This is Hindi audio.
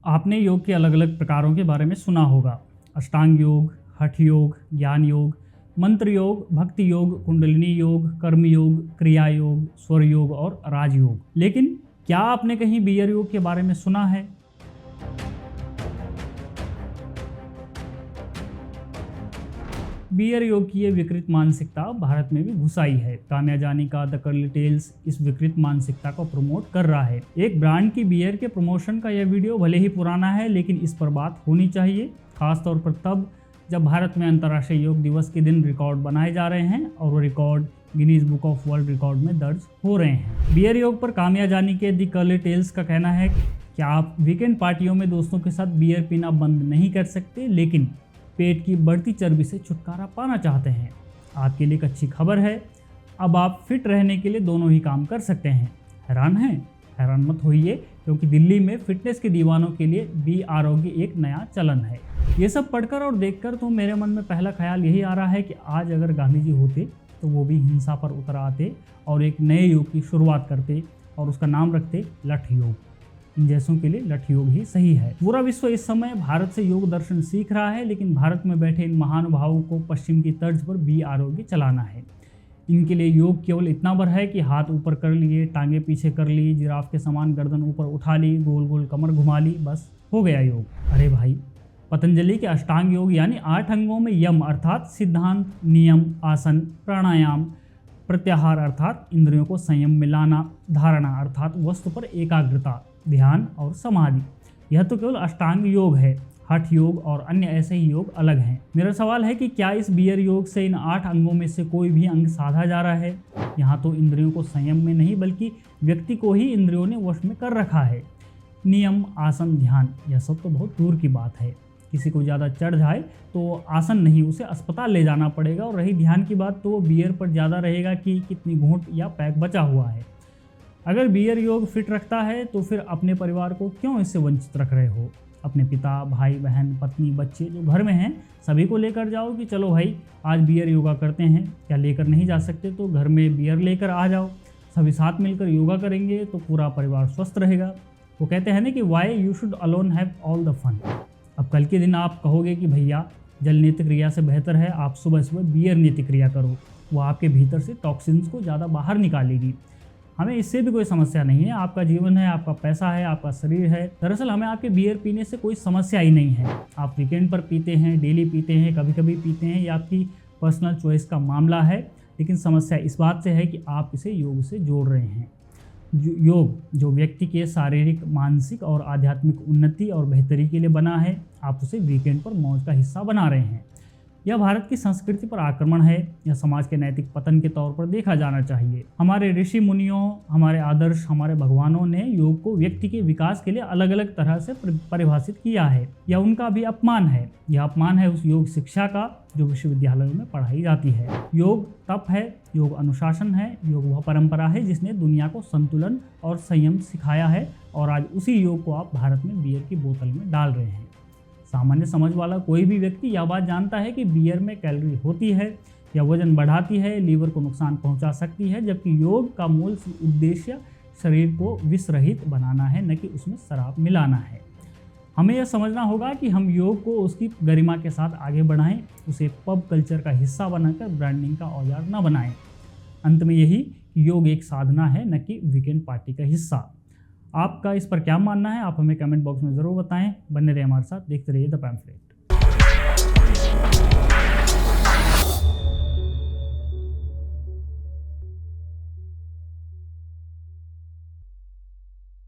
आपने योग के अलग अलग प्रकारों के बारे में सुना होगा। अष्टांग योग, हठ योग, ज्ञान योग, मंत्र योग, भक्ति योग, कुंडलिनी योग, कर्म योग, क्रिया योग, स्वर योग और राजयोग। लेकिन क्या आपने कहीं बियर योग के बारे में सुना है? बियर योग की ये विकृत मानसिकता भारत में भी घुस आई है। काम्या जानी का द कर्ली टेल्स इस विकृत मानसिकता को प्रमोट कर रहा है। एक ब्रांड की बियर के प्रमोशन का यह वीडियो भले ही पुराना है, लेकिन इस पर बात होनी चाहिए, खासतौर पर तब जब भारत में अंतर्राष्ट्रीय योग दिवस के दिन रिकॉर्ड बनाए जा रहे हैं और वो record Guinness book of world record में दर्ज हो रहे हैं। बियर योग पर काम्या जानी के द कर्ली टेल्स का कहना है, क्या आप वीकेंड पार्टियों में दोस्तों के साथ बियर पीना बंद नहीं कर सकते, लेकिन पेट की बढ़ती चर्बी से छुटकारा पाना चाहते हैं? आपके लिए एक अच्छी खबर है, अब आप फिट रहने के लिए दोनों ही काम कर सकते हैं। हैरान हैं? हैरान मत होइए, क्योंकि दिल्ली में फिटनेस के दीवानों के लिए बी आरोग्य एक नया चलन है। ये सब पढ़कर और देखकर तो मेरे मन में पहला ख्याल यही आ रहा है कि आज अगर गांधी जी होते तो वो भी हिंसा पर उतर आते और एक नए योग की शुरुआत करते और उसका नाम रखते लठ योग। इन जैसों के लिए लठ योग ही सही है। पूरा विश्व इस समय भारत से योग दर्शन सीख रहा है, लेकिन भारत में बैठे इन महानुभावों को पश्चिम की तर्ज पर बी आरोग्य चलाना है। इनके लिए योग केवल इतना भर है कि हाथ ऊपर कर लिए, टांगे पीछे कर ली, जिराफ के समान गर्दन ऊपर उठा ली, गोल गोल कमर घुमा ली, बस हो गया योग। अरे भाई, पतंजलि के अष्टांग योग यानी 8 अंगों में यम अर्थात सिद्धांत, नियम, आसन, प्राणायाम, प्रत्याहार अर्थात इंद्रियों को संयम में लाना, धारणा अर्थात वस्तु पर एकाग्रता, ध्यान और समाधि, यह तो केवल अष्टांग योग है। हठ योग और अन्य ऐसे ही योग अलग हैं। मेरा सवाल है कि क्या इस बियर योग से इन 8 अंगों में से कोई भी अंग साधा जा रहा है? यहाँ तो इंद्रियों को संयम में नहीं, बल्कि व्यक्ति को ही इंद्रियों ने वश में कर रखा है। नियम, आसन, ध्यान, यह सब तो बहुत दूर की बात है। किसी को ज़्यादा चढ़ जाए तो आसन नहीं, उसे अस्पताल ले जाना पड़ेगा। और रही ध्यान की बात, तो वो बियर पर ज़्यादा रहेगा कि कितनी घूंट या पैक बचा हुआ है। अगर बियर योग फिट रखता है तो फिर अपने परिवार को क्यों इससे वंचित रख रहे हो? अपने पिता, भाई, बहन, पत्नी, बच्चे जो घर में हैं, सभी को लेकर जाओ कि चलो भाई आज बियर योगा करते हैं। क्या लेकर नहीं जा सकते तो घर में बियर लेकर आ जाओ, सभी साथ मिलकर योगा करेंगे तो पूरा परिवार स्वस्थ रहेगा। वो कहते हैं ना कि why you should alone have all the fun. अब कल के दिन आप कहोगे कि भैया जल नेत्र क्रिया से बेहतर है आप सुबह सुबह बियर नेत्र क्रिया करो, वो आपके भीतर से टॉक्सिन्स को ज़्यादा बाहर निकालेगी। हमें इससे भी कोई समस्या नहीं है, आपका जीवन है, आपका पैसा है, आपका शरीर है। दरअसल हमें आपके बियर पीने से कोई समस्या ही नहीं है। आप वीकेंड पर पीते हैं, डेली पीते हैं, कभी कभी पीते हैं, ये आपकी पर्सनल चॉइस का मामला है। लेकिन समस्या इस बात से है कि आप इसे योग से जोड़ रहे हैं। योग जो व्यक्ति के शारीरिक, मानसिक और आध्यात्मिक उन्नति और बेहतरी के लिए बना है, आप उसे वीकेंड पर मौज का हिस्सा बना रहे हैं। यह भारत की संस्कृति पर आक्रमण है। यह समाज के नैतिक पतन के तौर पर देखा जाना चाहिए। हमारे ऋषि मुनियों, हमारे आदर्श, हमारे भगवानों ने योग को व्यक्ति के विकास के लिए अलग अलग तरह से परिभाषित किया है। यह उनका भी अपमान है। यह अपमान है उस योग शिक्षा का जो विश्वविद्यालयों में पढ़ाई जाती है। योग तप है, योग अनुशासन है, योग वह परंपरा है जिसने दुनिया को संतुलन और संयम सिखाया है, और आज उसी योग को आप भारत में बियर की बोतल में डाल रहे हैं। सामान्य समझ वाला कोई भी व्यक्ति यह बात जानता है कि बियर में कैलोरी होती है, यह वजन बढ़ाती है, लीवर को नुकसान पहुंचा सकती है, जबकि योग का मूल उद्देश्य शरीर को विष रहित बनाना है, न कि उसमें शराब मिलाना है। हमें यह समझना होगा कि हम योग को उसकी गरिमा के साथ आगे बढ़ाएं, उसे पब कल्चर का हिस्सा बनाकर ब्रांडिंग का औजार न बनाएं। अंत में यही, योग एक साधना है, न कि वीकेंड पार्टी का हिस्सा। आपका इस पर क्या मानना है, आप हमें कमेंट बॉक्स में ज़रूर बताएं। बने रहिए हमारे साथ, देखते रहिए द पैम्फलेट।